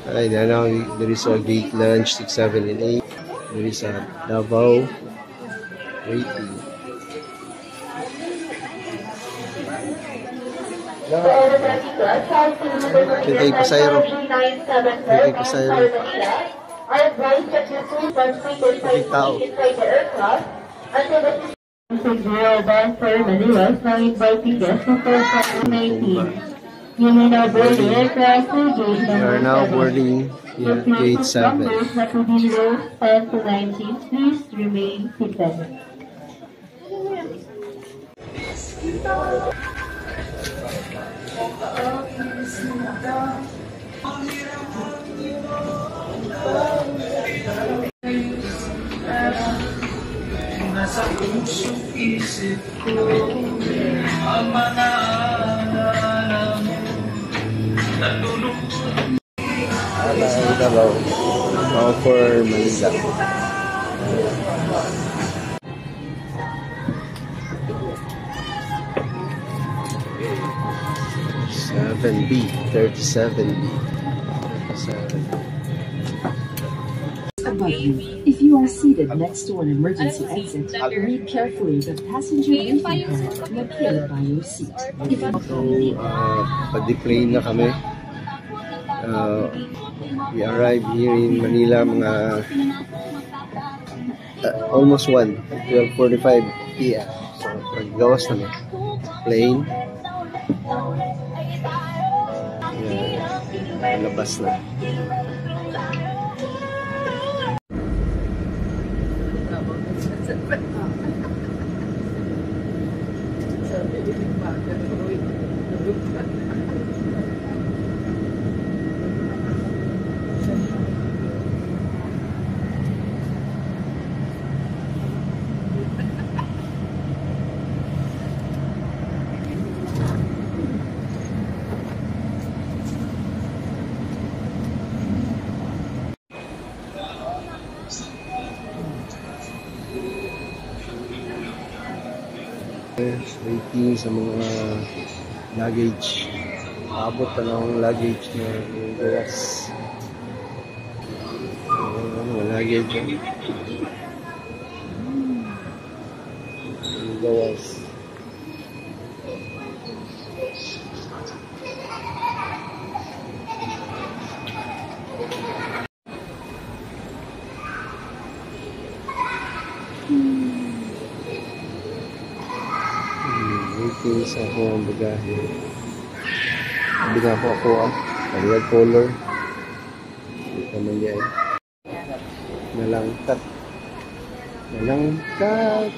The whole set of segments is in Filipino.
Alright, now there is a gate lunch 6, 7, and 8. There is a Davao waiting. Pwede pasayro. Pwede pasayro. Pwede tao. You may now board the aircraft to gate We are now boarding here, gate 7. That will be rows 5 to 9 seats. Please remain seated. Nasa pusong isip ko ang mga alala mo. Nalulungkot Davao. Now for Manila. B 37B. Above you. If you are seated next to an emergency exit, read carefully the passenger waiting card located by your seat. So, pag-deplane na kami. We arrived here in Manila mga almost 12:45 p.m. So, pag-gawas namin. Plane. Labas na. Waiting sa mga luggage. Abot pa na akong luggage na gawas. Luggage gawas. Waiting sa akong bagahe. Sabi nga po ako red color. Ito man yan. Nalangkat. Nalangkat.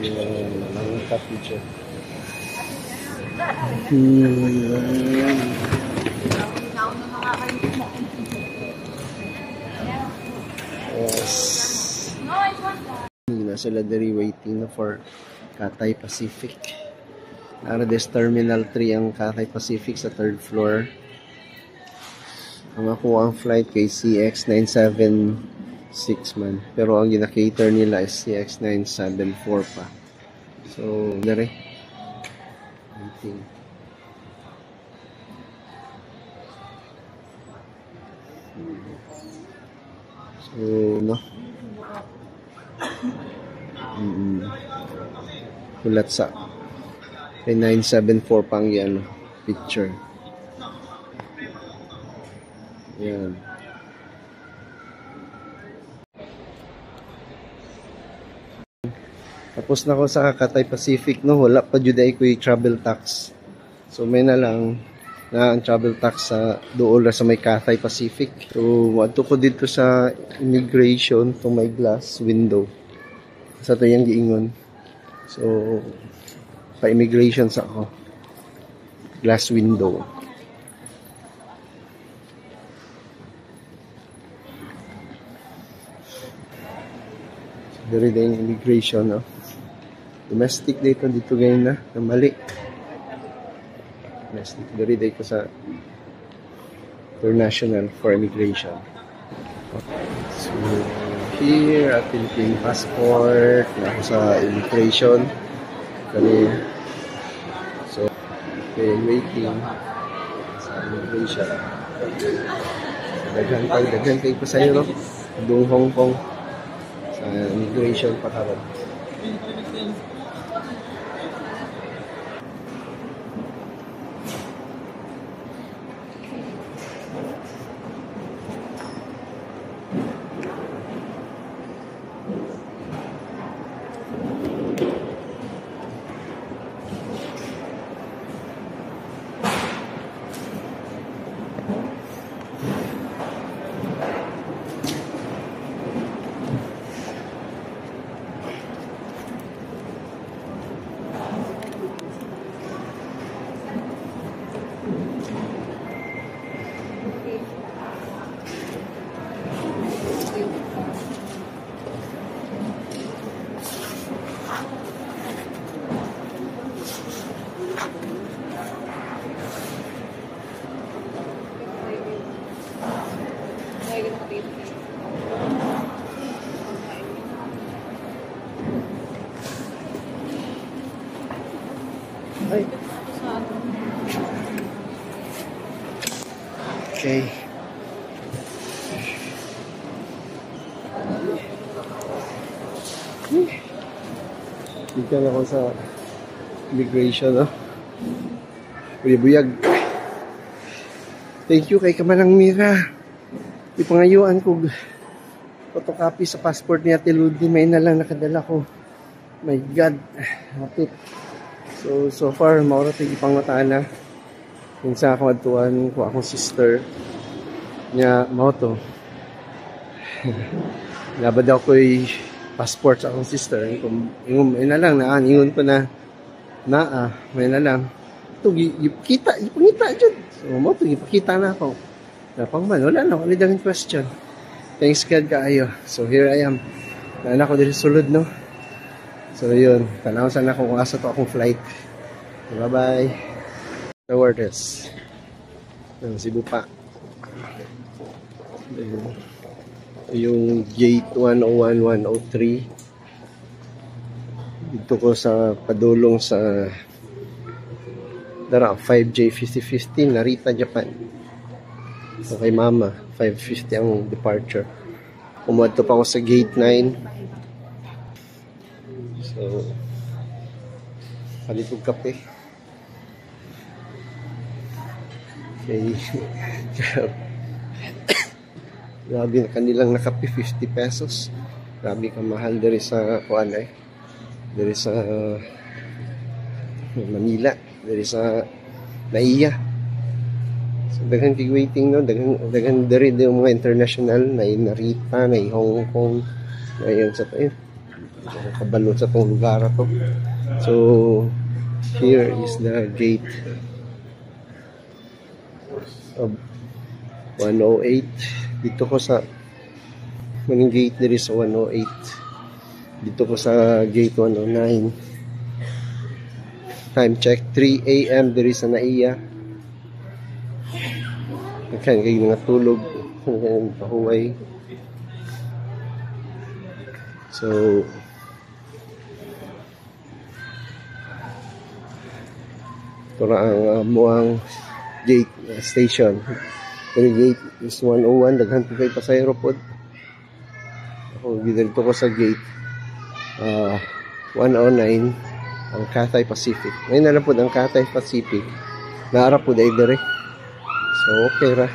Yan, nalangkat dito. Yes. Nasa Ladari waiting na for Cathay Pacific. Narades Terminal 3 ang Cathay Pacific sa 3rd floor. Ang ako ang flight kay CX976 man. Pero ang gina-cater nila is CX974 pa. So, dari. Waiting. So, no. Kulat sa 974 pang yan picture. Yan. Tapos na ko sa Cathay Pacific, no, wala pa jud ay ko travel tax. So may na lang na ang travel tax sa doon sa may Cathay Pacific. So wadto ko dito sa immigration to my glass window. Sa tayang giingon. So pa-immigration sa ako. Glass window. Dari din immigration, no? Domestic dito ngayon na mali. Domestic dari dito sa international for immigration. So here at Philippine passport na ako sa immigration. Kani so Okay, waiting sa immigration. Daghan kayo pasayro buong Hong Kong sa immigration pa karon. Okay. Dito na ako sa immigration, no? Buyag. Thank you kay Kamanang Mira. Ipangayuan ko photocopy sa passport ni Ate Ludi. May na lang nakadala ko. My God. Hapit. So far, maurating ipangutaan na. Kung sa akong atuan ko akong sister niya, mao to. Nabad ako ko'y passport sa akong sister. May na lang, ingon ko na, may na lang. Ito, ipakita dyan. So, mo ito, ipakita na ako. Napang man, wala na, wala dang question. Thanks God kaayo. So, here I am. Naan ako dito sulod, no? So, yun. Tanaw sana ako kung asa to akong flight. Bye-bye. Stewardess. Cebu pa. Yung gate 101, 103. Dito ko sa padulong sa 5J5015 Narita, Japan. So kay mama 5:50 ang departure. Pumunta pa ako sa gate 9. So palitog kape. Okay. Grabe na kanilang nakape, 50 pesos. Grabe ka mahal dari sa kuan dari sa Manila, dari sa Naiya. So daghan kay waiting, no, daghan dari yung mga international na Narita, na Hong Kong, na yung sa tayo kabalo sa tong lugar to. So here is the gate of 108. Dito ko sa maning gate diri sa 108. Dito ko sa gate 109. Time check 3 AM diri sa Naiya. Kan kay mga tulog ng pahuway. So tora ang muang gate station. The gate is 101. Daghan po kayo pasayro pod. Ako dito ko sa gate 109 ang Cathay Pacific. Ngayon na lang po ang Cathay Pacific. Naara po dahil dire. So okay ra.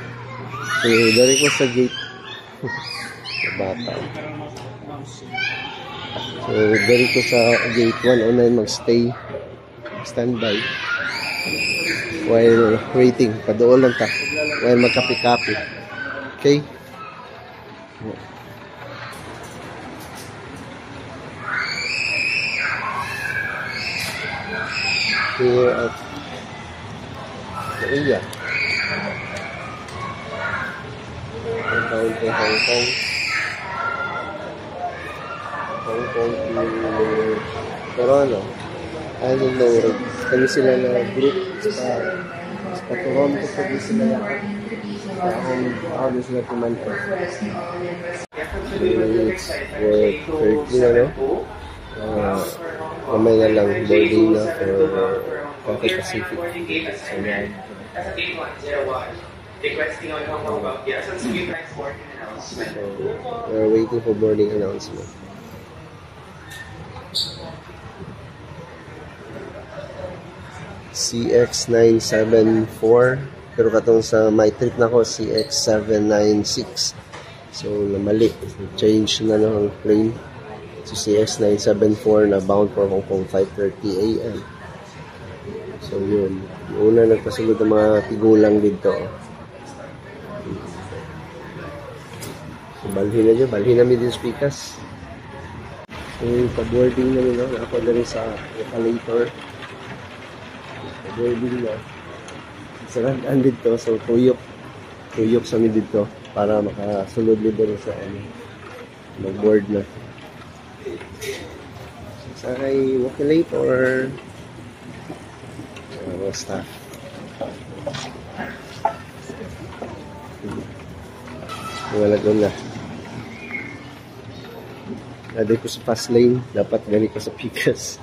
So dari ko sa gate bata. So dari ko sa gate 109 magstay, standby while waiting. Padool lang ta while magkape-kape. Okay? Here at Naiya. Ang taon kay Hong Kong. Hong Kong to Toronto. I don't know. Kami sila na group sa Toronto. Kami sila na ako sila pumanto. It's for 13, ano? Mamaya na lang boarding na for Cathay Pacific. So, yan. As a day 101, requesting on Hong Kong about the Speed Transport announcement. So, we're waiting for boarding announcement. CX974, pero katong sa my trip na ko CX796, so namali, change na ng plane. So CX974 na bound for Hong Kong 5:30 AM. So yun, yung una nagpasulod ng mga tigulang dito. So balhin namin din speakers. So yung pa-boarding namin, no? Ako na rin sa escalator. Boarding na. Sarang dito, so tuyok sa amin dito para makasunod nito sa mag-board na. So, sakay escalator. Staff. Wala doon na. Naday ko sa fast lane, dapat gani ko sa pikas.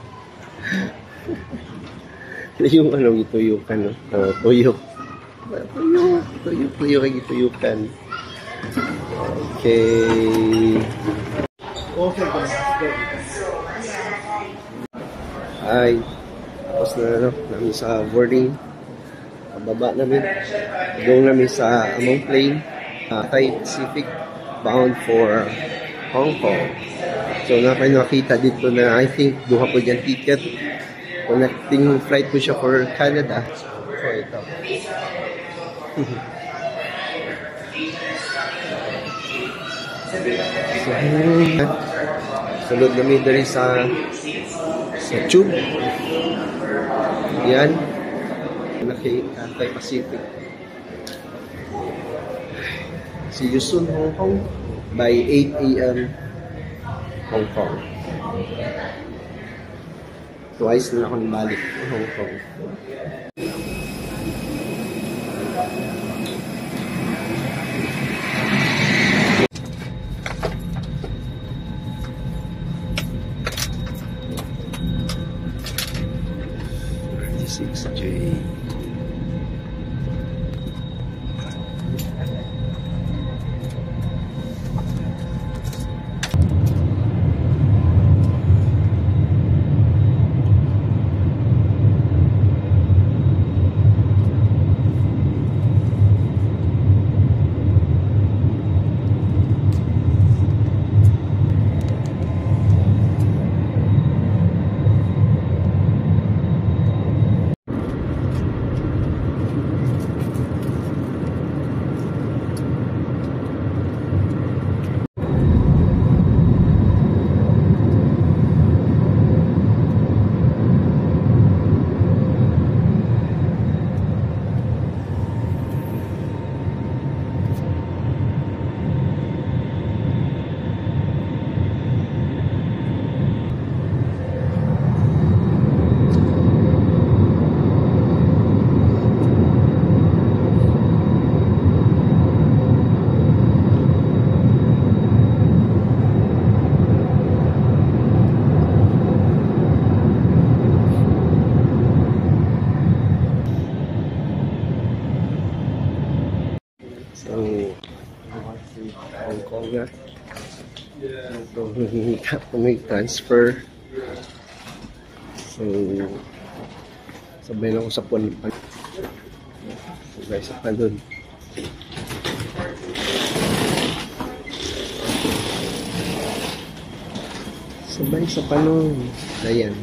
Yung ituyukan, no? Tuyok ay ituyukan. Okay. Ay, tapos na, namin sa boarding. Pababa namin. Go namin sa among plane, Cathay Pacific, bound for Hong Kong. So, nakita dito na I think duha po dyan ticket. Connecting flight po siya for Canada. So, ito. Sunod namin dari sa tube. Yan. Cathay Pacific. See you soon, Hong Kong. By 8 AM, Hong Kong. Twice na ako nabalik sa Hong Kong. J. Hong Kong na. So, hinihita po may transfer. So, sabay lang ko sa puwan. Sabay sa palun. Sabay sa palun. Ayan.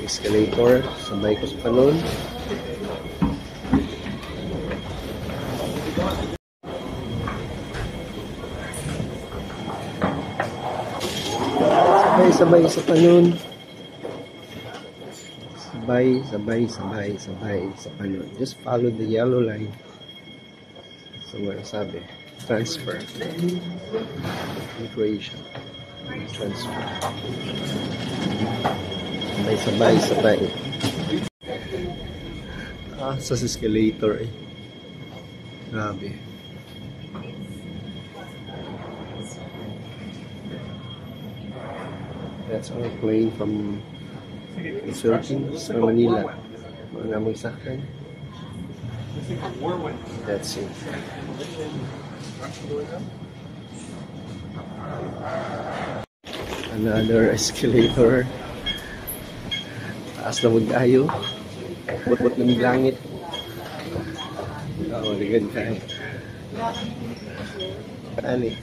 Escalator, sabay ko sa panon. Sabay sa panon. Sabay sa panon. Just follow the yellow line. So, what sabi? Transfer. Immigration. Transfer. Sabay. Sa escalator eh. Grabe. That's our plane from the Philippines or Manila. Mga namoy sakyan. That's it. Another escalator. Taas na mag-ayo. Bot-bot ng langit. Oo, ligad ka. Ano eh?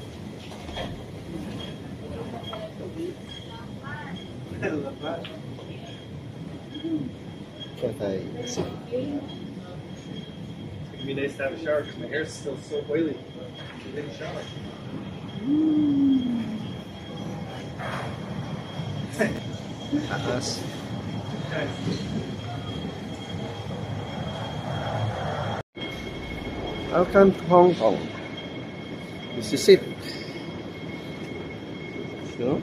Patay. It'd be nice to have a shower because my hair is still so oily. I didn't shower. Taas. Welcome to Hong Kong. This is it. So,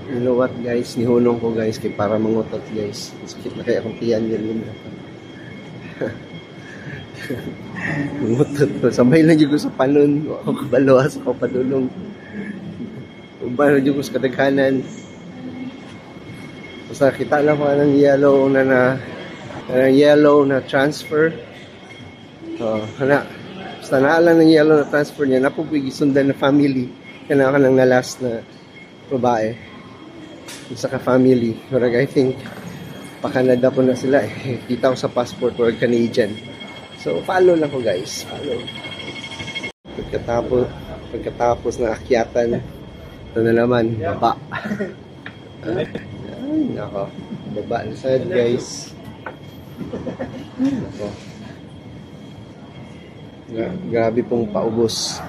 you know what guys, nihulong ko guys kay para mangutot guys. Sakit na kaya akong tiyan yun. Mangutot ko. Sabay lang dyan ko sa panon. Ako kabaluas ako padulong. Ubay lang dyan ko sa kadaghanan. Basta kita lang ko ng yellow na transfer. Basta naalan ng yellow na transfer niya. Napupig sundan na family. Kaya ka lang na last na babae. Isa ka family. Pero I think pa-Canada po na sila eh. Kita ko sa passport or Canadian. So follow lang ko guys. Follow. Pagkatapos ng akyatan, ito na naman, baba. Ay, nako. Baba na side guys. Nako. Grabe pong paubos.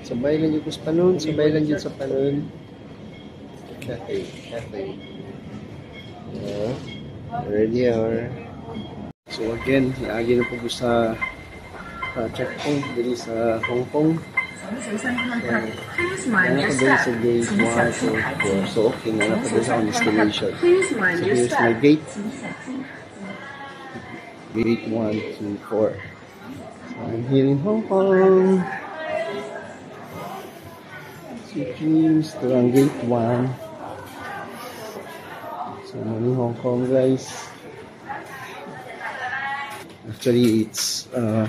Sabay lang dyan sa panon. Sabay lang dyan sa panon. Cafe. Already are. So again, lagi na po sa checkpoint dito sa Hong Kong. Please mind your Sa step. gate 1 to 4. So okay na po sa destination. Please So mind your here's my step. gate. Gate 1 to 4. So I'm here in Hong Kong. Switching to ang gate 1. So I'm in Hong Kong guys. Actually it's 8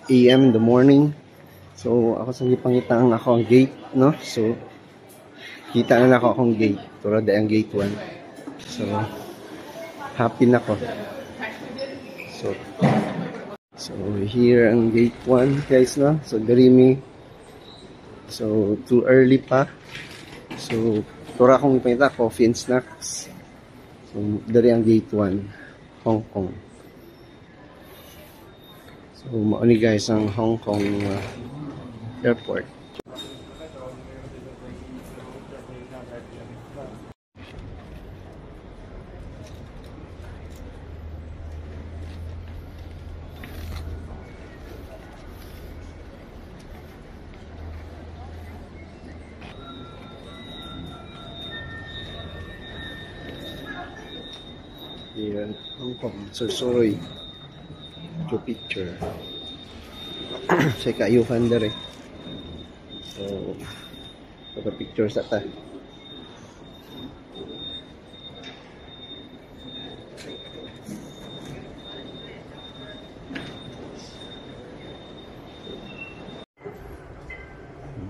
AM in the morning. So ako sa gipangitang ako ang gate, no? So kita na ako akong gate. Turo da ang gate 1. So happy na ko. So here ang gate 1 guys, no? So Garimi. So too early pa. So tura akong ipangita coffee and snacks. So dari ang gate 1 Hong Kong. So mauni guys ang Hong Kong airport. Here, Hong Kong, Sursoy. To picture. Sa kaayuhan dere. So, picture sa ta.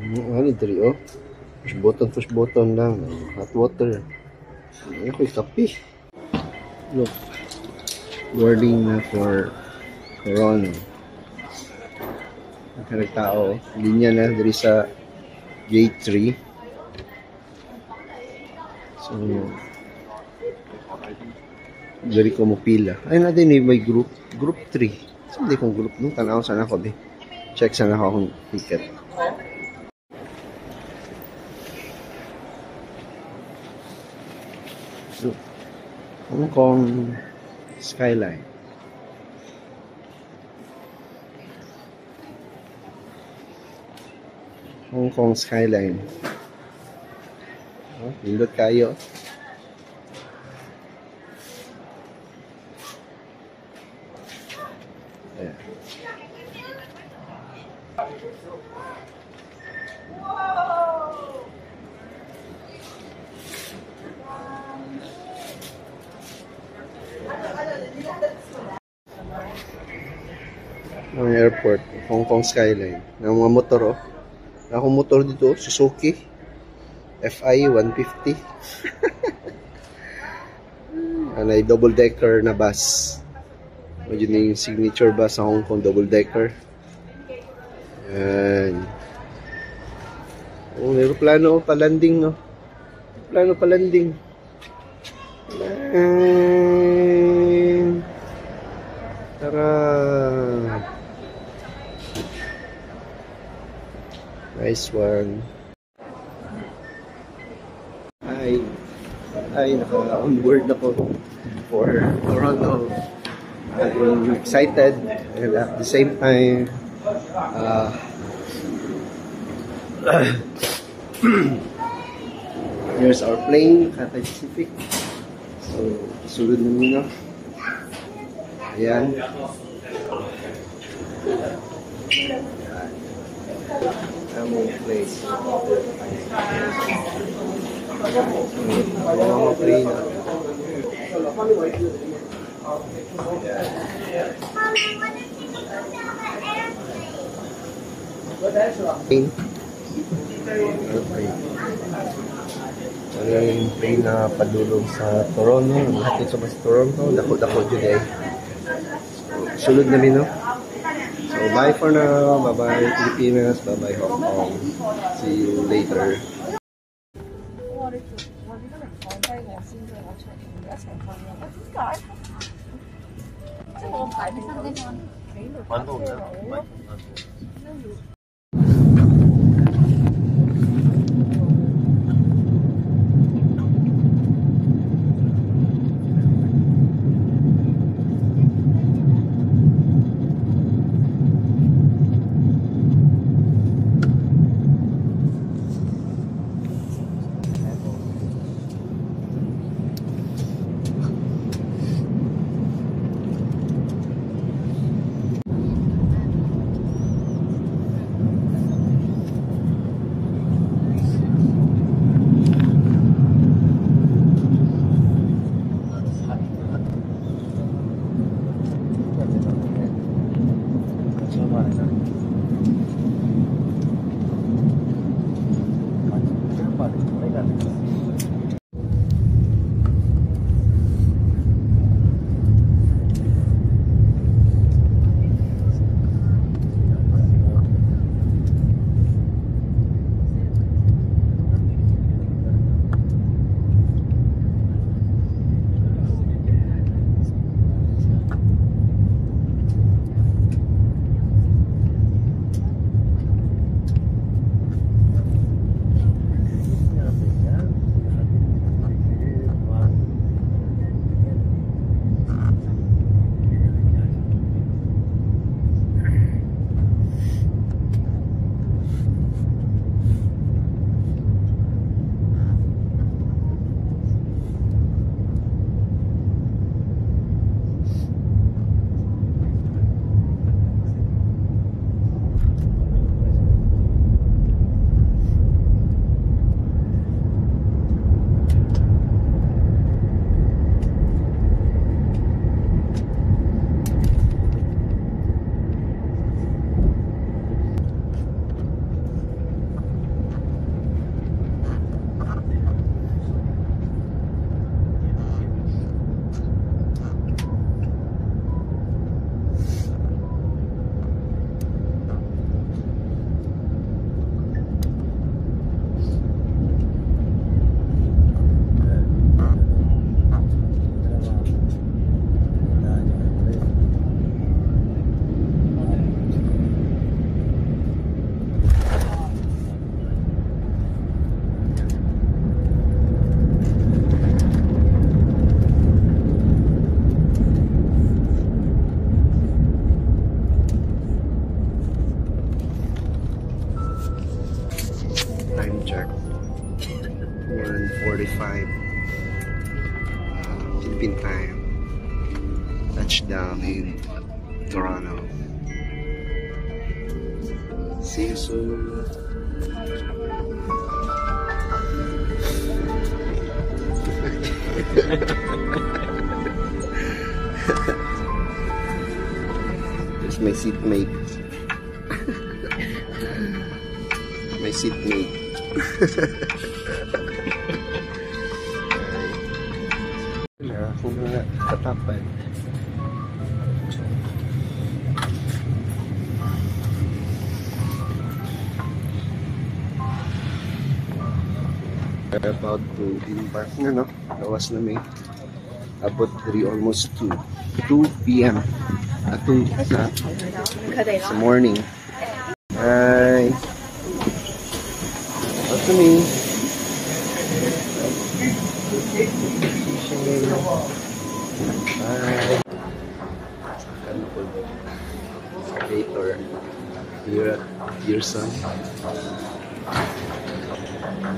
Ano diri oh? Push button lang. Hot water. Ano ko kape? Look. Boarding na for Corona. Ang tao, linya na diri sa gate 3. So, diri ko mo pila. Ay na din may group 3. So, hindi kong group no, tanaw sana ako be. Check sana ako akong ticket. So, Hong Kong skyline. Hong Kong skyline. Oh, pindot kayo. Airport, Hong Kong Skyline. Ng mga motor, oh. Akong motor dito, Suzuki FI 150. Anay double-decker na bus. Medyo na yung signature bus sa Hong Kong, double-decker. Yan. Oh, may plano pa landing, no? Plano pa landing. Tara. Nice one. Ay, naka-onboard na po for Toronto. I'm excited and at the same time here's our plane, Cathay Pacific. So, sulod na muna. Ayan. Among place. Ayan ang plane. Plane. Ayan yung plane na padulong sa Toronto. Hatid sa Toronto. Dako-dako dyan eh. So, sulod na rin, no? So, bye for now. Bye-bye Pilipinas. Bye-bye Hong Kong. See you later. Time check. 1:45 Philippine time. Touchdown in Toronto. See you soon. There's my seatmate. seatmate. Wala akong mga katapan. About to embark na, no? Lawas na may about 3, almost 2 p.m. at 2 sa morning. Hi! What's to me? Hi! Later, here at Pearson.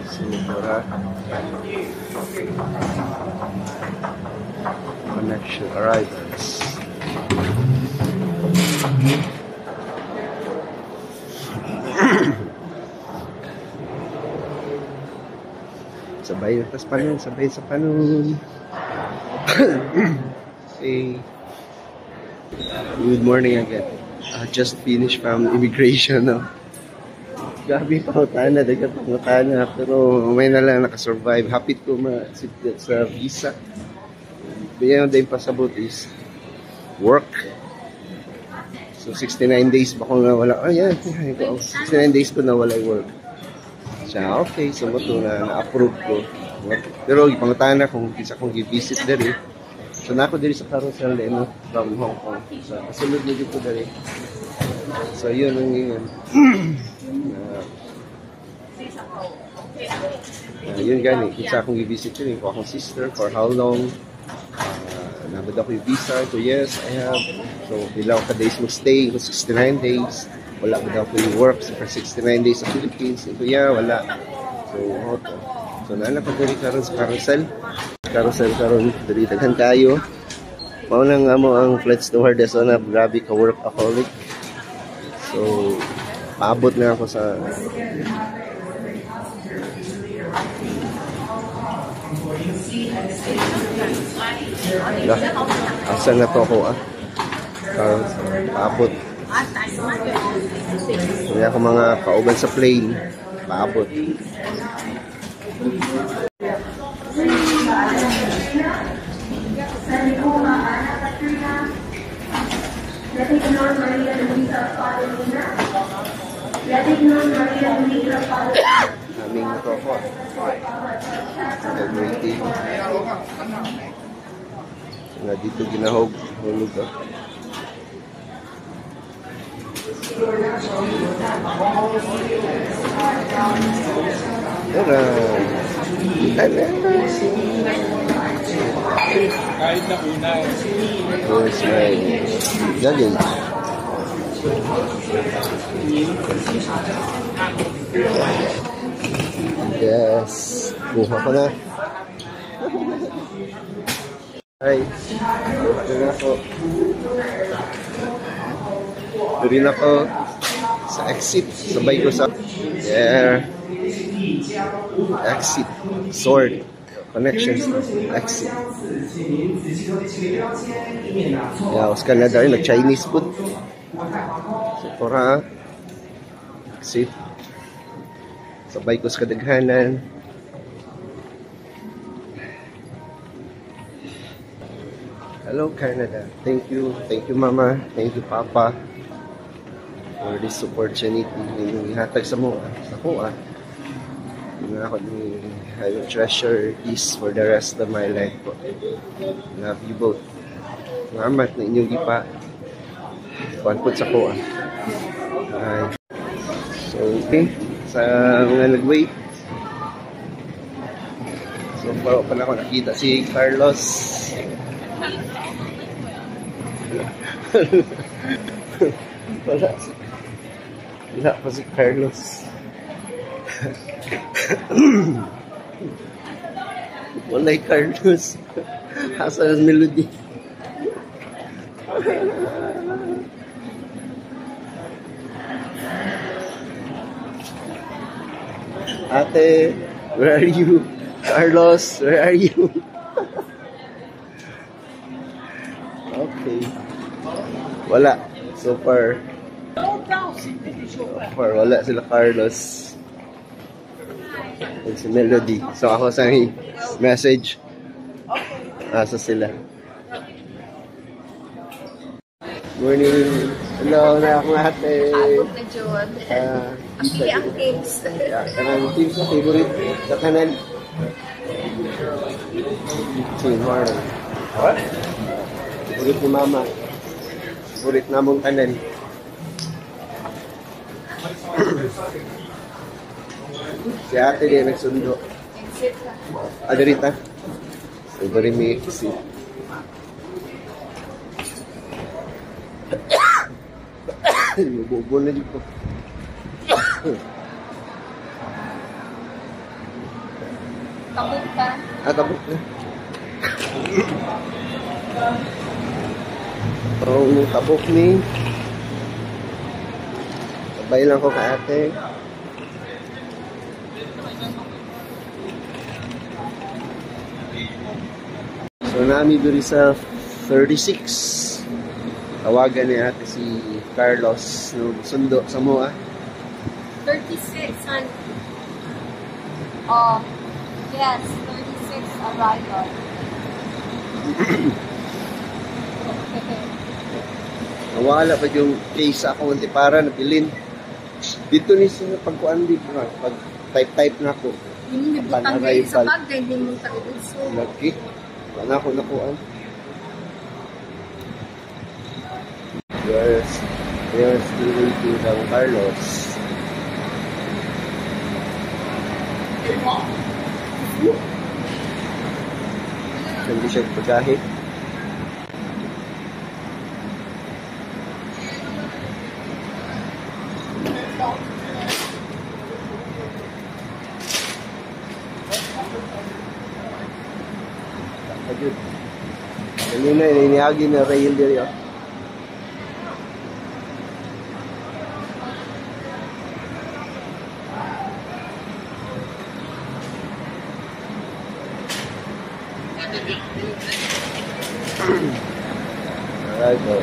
Singapore connection arrivals. Sabay tas panon, sabay sa panon. Okay. Good morning again. I just finished from immigration, no? Grabe pangutana, dagat pangutana, pero may na lang nakasurvive. Happy ko ma-sit sa visa. Bigyan na yung pasabot is work. So 69 days ba kung nawala? Oh yeah, 69 days ko nawala yung work. Siya, okay, so ito na-approve ko. Pero pangutana kung isa kong i-visit dali. So na ako dali sa carousel din, no? From Hong Kong. So kasunod na dito dali. So yun ang yun. Yun gani, isa akong i-visit yun ko akong sister for how long. Nabad ako yung visa. So yes, I have. So bilang ka days mo stay ko 69 days. Wala ba daw ko yung work for 69 days sa Philippines. So yeah, wala. So auto. So naanak ko dali karon sa carousel. Carousel karon dali daghan kayo. Mao nang amo ang flight stewardess na grabe ka workaholic. So paabot na ako sa asan na to ako paabot. Hindi ako mga kauban sa plane. Paabot. Aming na to ako. Celebrating. So na dito ginahog. Hulog ako. Tara! Kahit na una. Here's my luggage. Yes. Kuha ko na. Hi. Doon ako. Doon ako sa exit. Sabay ko sa exit. Sword. Connections. Exit. Yeah, was Canada rin. Nag-Chinese food. So, para exit. Sabay ko sa kadaghanan. Hello, Canada. Thank you. Thank you, Mama. Thank you, Papa. For this opportunity. Yung ihatag sa mo. Sa ko, I will treasure this for the rest of my life. Love you both. Salamat na inyong ipa. Kuanpot sa ko, So, okay. Sa mga nag-wait. So, bago pa na ako nakita si Carlos. Wala pa si Carlos. Walay Carlos. Asa ang melody. Ate, where are you? Carlos, where are you? Okay. Wala. So far, wala sila Carlos. And si Melody. So ako sa message. Asa sila. Morning. Hello na akong ate. Abot na Jod. Ang pili ang cakes. Kanang team sa favorite sa kanan. Si Marlon. What? Favorite ni Mama. Favorite namong kanan. Si ate din nagsundo. Adarita. Favorite mi si bubo na dito. Tabot ka. Tabok na. Tabok ni. Sabay lang ko ka ate. So nami duri sa 36. Tawagan ni ate si Carlos no sundo sa moa. 36 on. Yes, 36 arrival. Nawala pa yung case sa akong antipara na pilin. Dito ni sa pagkuan dito na pag type na ako. Yung nibutang kayo sa bag, hindi mo taluso. Lagi. Wala ako nakuan. Yes. Yes, still waiting from Carlos. Hindi siya pagkahit. Ayun. Kanina, inihagi na rail dito. Alright, go.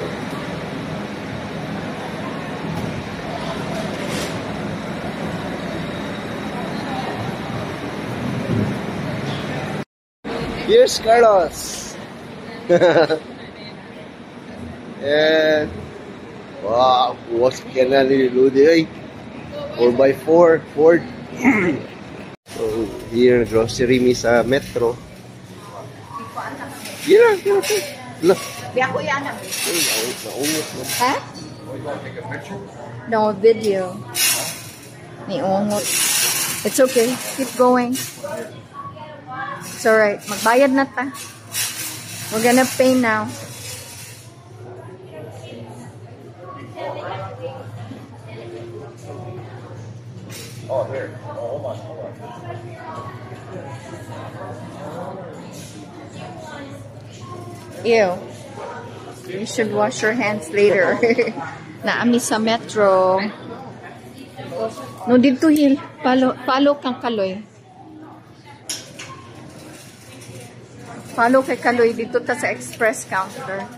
Here's Carlos. And wow, what's kaya ni Ludi? 4x4 Ford. So here grocery mi sa Metro. Gira. Look. Biya ko yan. Naungos na. Ha? No, video. Ni ungot. It's okay. Keep going. It's alright. Magbayad na ta. We're gonna pay now. Oh, here. Oh, hold on. Ew. You should wash your hands later. Naami sa Metro. No, dito Hil. Follow kang Kaloy. Follow kay Kaloy. Dito ta sa express counter.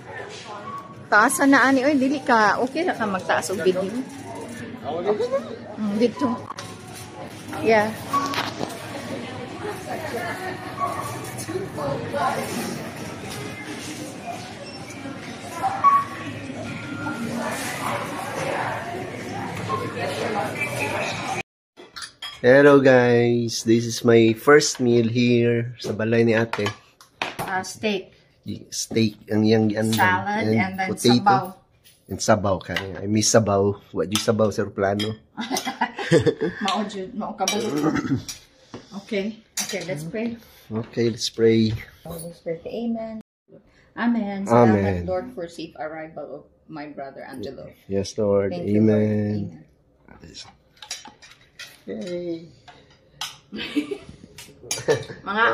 Taasan na ani. Oy, dili ka. Okay na ka magtaas og video. Dito. Yeah. Hello guys, this is my first meal here sa balay ni ate. Steak. Steak ang yang Salad and then sabaw. And sabaw kaya. I miss sabaw. What you sabaw sa plano? Mao kabalo. Okay, let's pray. Okay, let's pray. Holy Spirit, amen. Amen. Amen. Salamat, Lord, for safe arrival of my brother Angelo. Yes, Lord. Thank you, Lord. Amen. Amen. Yay. Mga